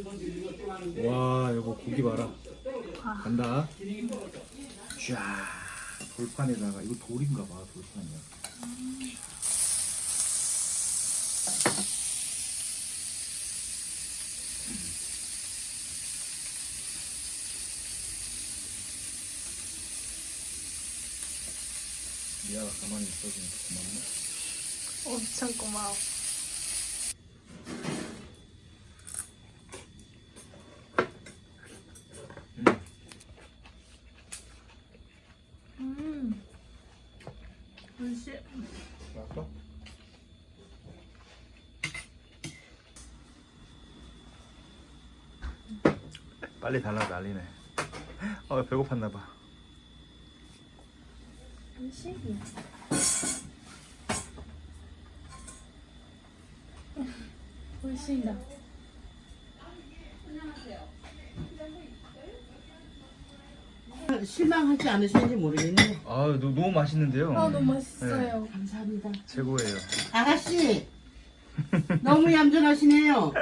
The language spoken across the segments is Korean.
와, 여보 고기 봐라. 간다. 쫙 돌판에다가 이거 돌인가 봐. 돌판이야. 미아가 가만히 있어주니까 고맙네. 엄청 고마워. 맛있어. 맛있어? 빨리 달라 난리네. 배고팠나봐. 음식이. 맛있다. 실망하지 않으시는지 모르겠네요. 너무 맛있는데요. 너무 맛있어요. 네. 감사합니다. 최고예요. 아가씨, 너무 얌전하시네요.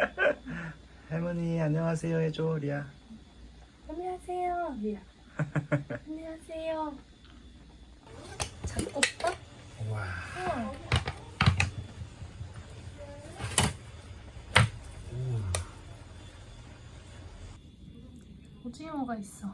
할머니 안녕하세요 해줘 리아. 안녕하세요. 리아. 안녕하세요. 잡곡밥? 와. 오징어가 있어.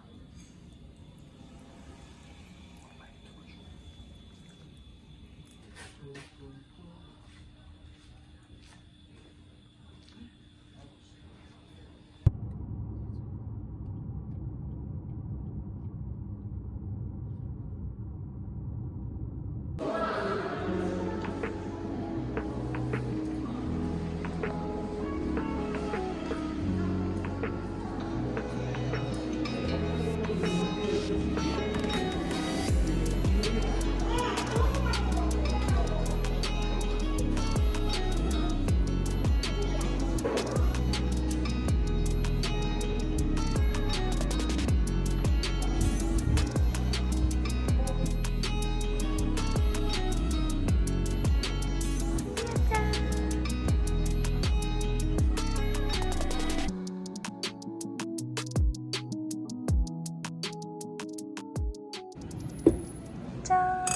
짠!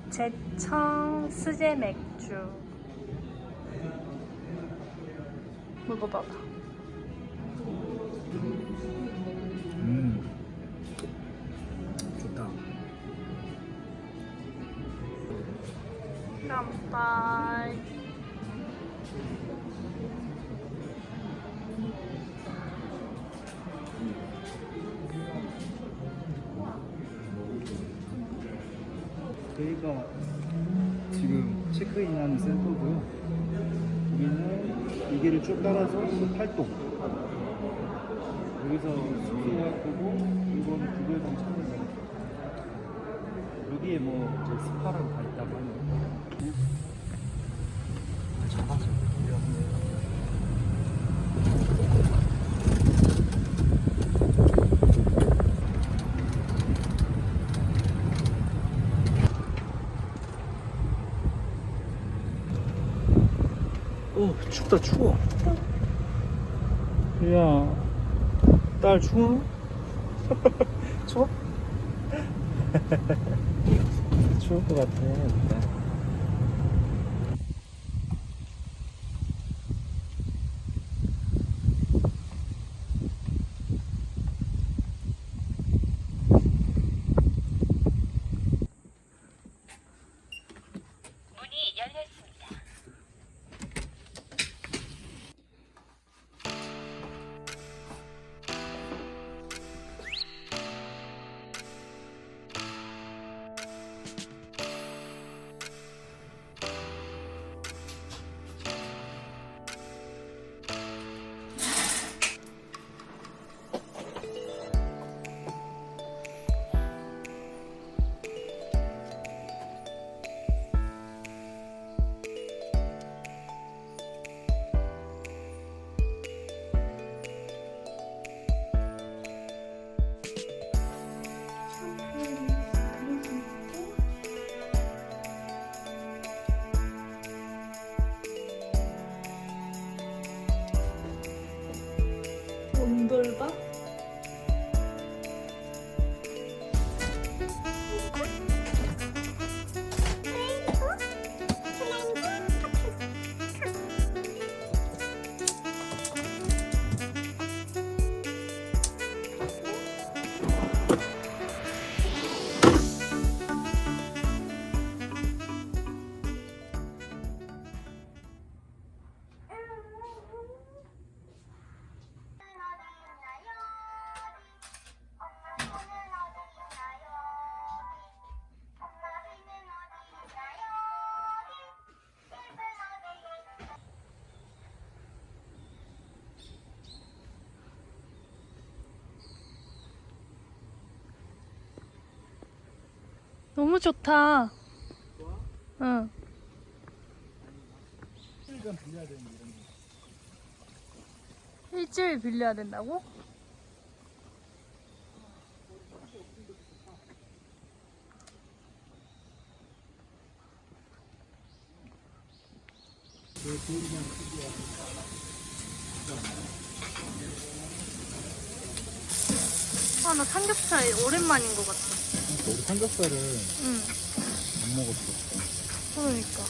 제청 수제 맥주. 먹어봐봐. 좋다.乾杯. 저희가 지금 체크인한 센터고요. 여기는 이 길을 쭉 따라서 활동. 여기서 숙소 갈 거고 이거는 구글방 찾는 거. 여기에 뭐 이제 스파랑 다 있다고 하네요. 잡았어. 춥다 추워. 야, 딸 추워? 추워? 추울 것 같아. 너무 좋다. 응. 일단 빌려야 되는데 이런 거. 일주일 빌려야 된다고? 아, 나 삼겹살 오랜만인 것 같아. 우리 삼겹살을 응. 안 먹었어. 그러니까.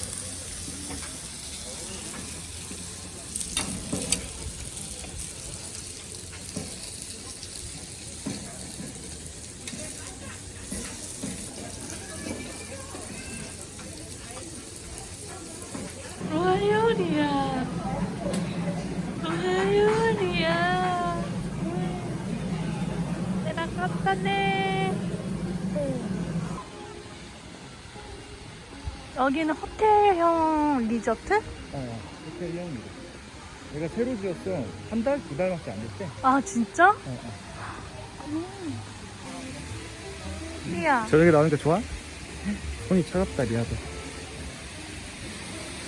와, 요리야. 와, 요리야. 내가 갔다네. 여기는 호텔형 리조트? 호텔형이래. 얘가 새로 지었어. 한 달, 두 달밖에 안 됐대. 아, 진짜? 리야. 저녁에 나오니까 좋아? 손이 차갑다, 리아도.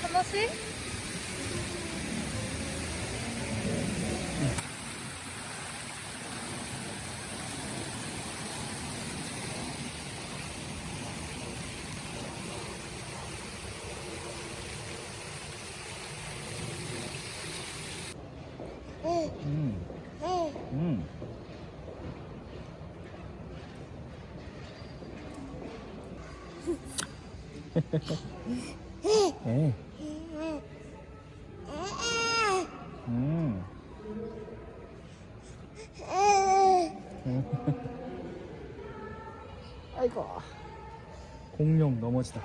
하나씩? 네. 아이고. 공룡 넘어지다.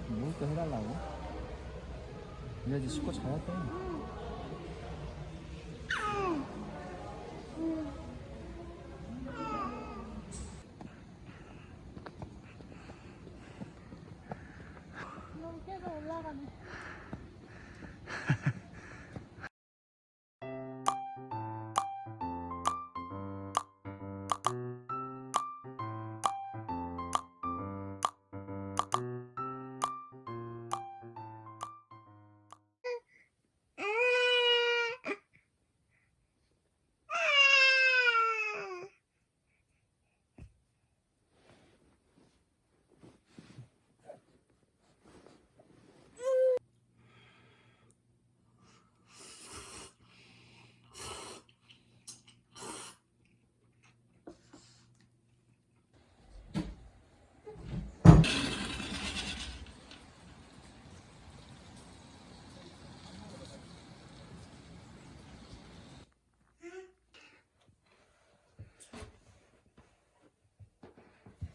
뭘 또 해달라고? 이제 씻고 자야 돼. 계속 올라가네.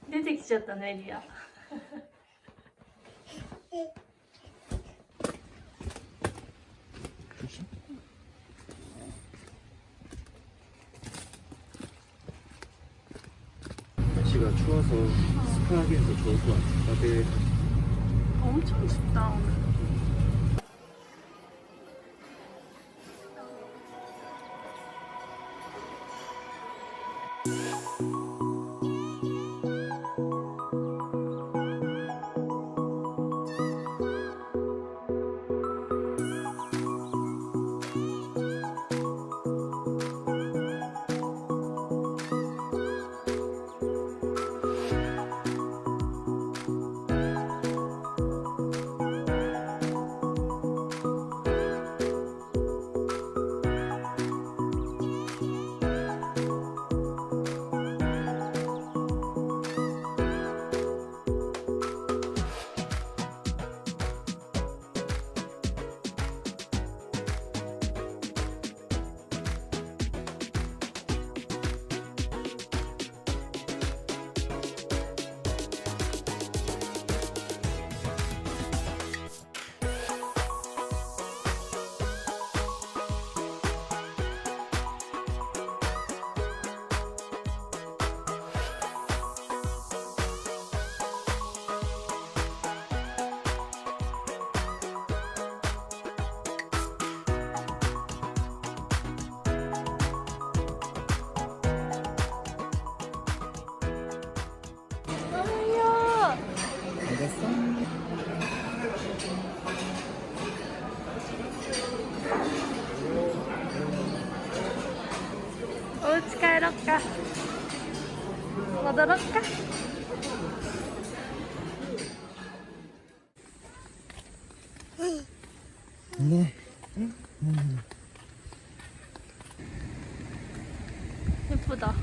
出てきちゃったね、リア。 날씨가 추워서 스파하기엔 더 좋을 것 같아. 다들 엄청 춥다 오늘. 내릴까?戻ろっか? 네. 예쁘다.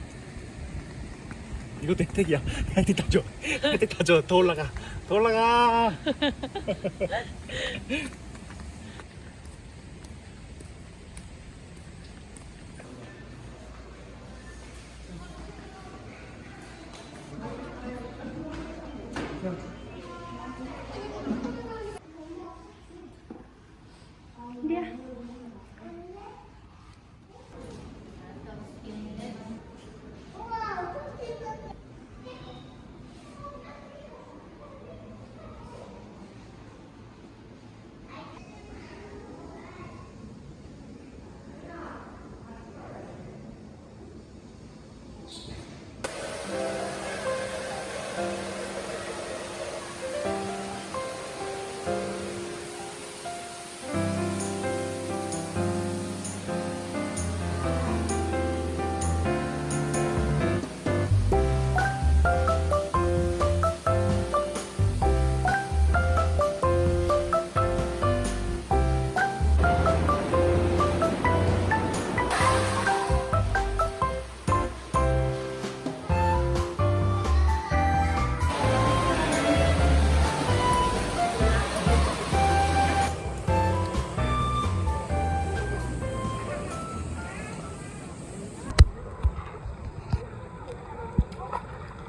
이것도 혜택이야. 혜택 다 줘. 혜택 다 줘. 더 올라가. 더 올라가. 리아.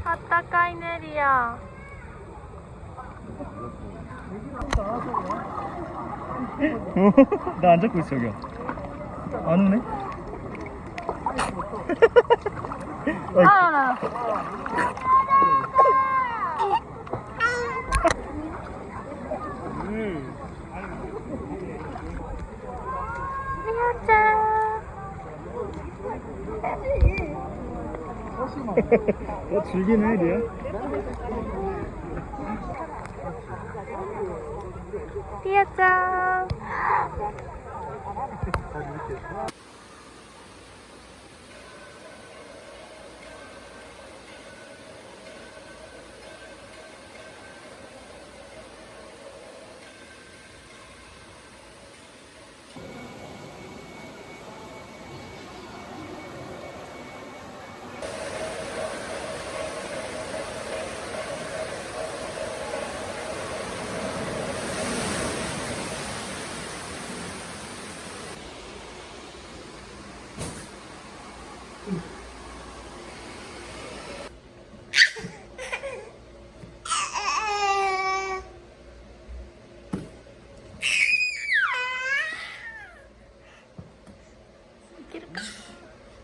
아따까이 내리야. 나 안 잡고 있어 여기. 안 오네. 아, 즐기네 리야. 리아짱.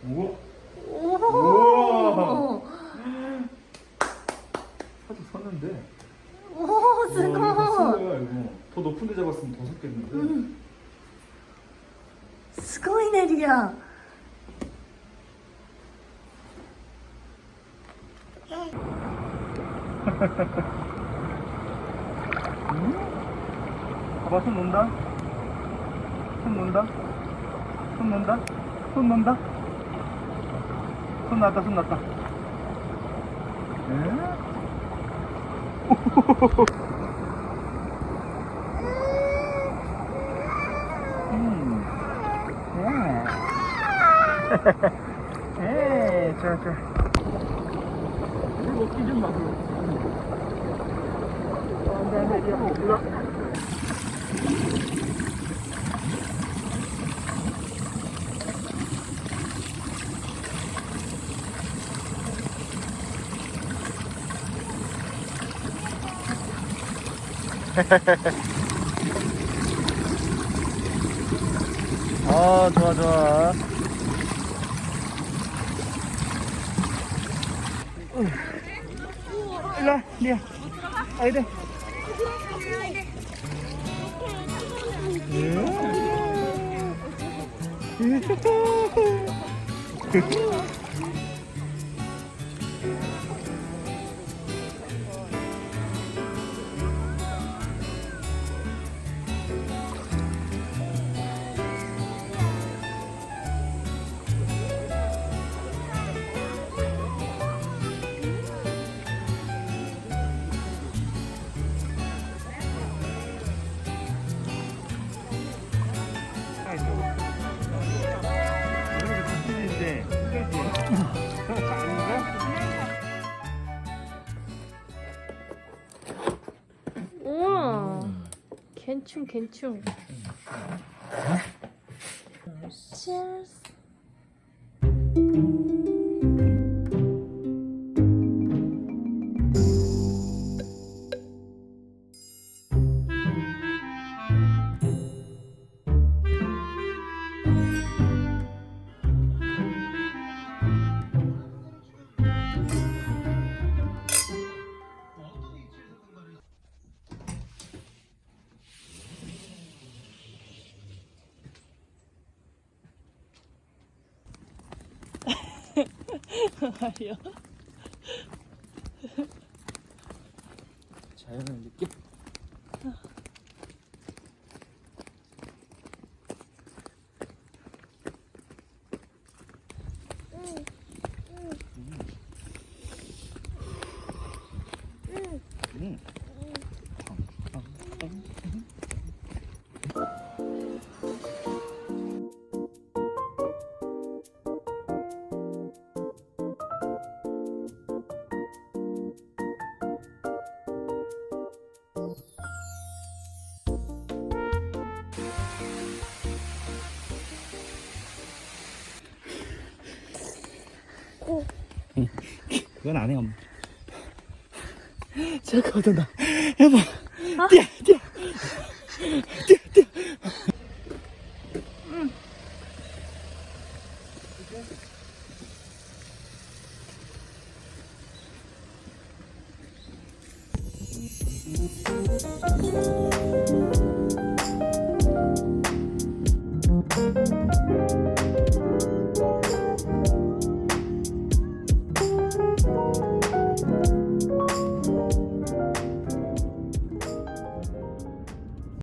우와. 오. 사진 섰는데. 오, 이거 스고이. 거야, 이거. 더 높은 데 잡았으면 더 섰겠는데. 스고이네, 리아. 봐봐, 손 논다. 손 논다. 손 논다. 손 논다. 손 났다, 손 났다. 좋아, 좋아. 이거 끼 좀 놔둬. 좋아, 좋아. 일로와, 리아. 아이들. 괜충 괜충. Cheers. 말이요. 자연의 느낌? 그건 안 해, 엄마. 잠깐만, 나 해봐. 뛰어, 뛰어. 뛰어, 뛰어. 응.